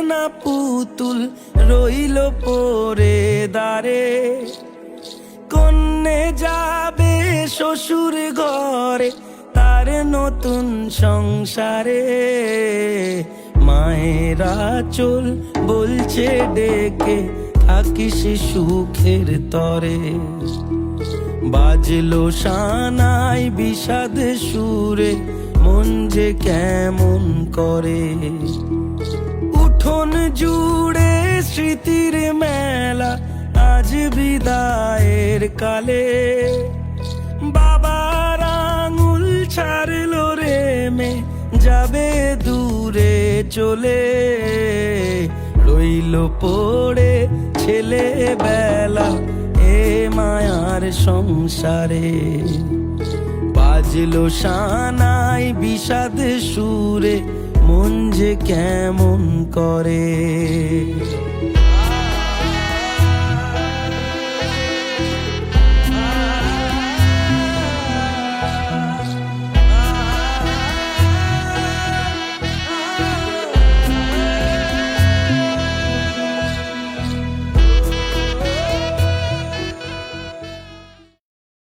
সোনা পুতুল রইল পরে দাঁড়ে। কন্যে যাবে শ্বশুর ঘরে তার নতুন সংসারে। মায়েরা চল বলছে ডেকে থাকিস সুখের তরে। বাজলো সানাই বিষাদ সুরে মন যে কেমন করে। উঠোন জুড়ে স্মৃতির মেলা আজ বিদায়ের কালে। বাবার আঙুল ছাড়লো রে মে যাবে দূরে চলে। রইল পড়ে ছেলে বেলা এ মায়ার সংসারে। বাজলো সানাই বিষাদ সুরে মন যে কেমন করে।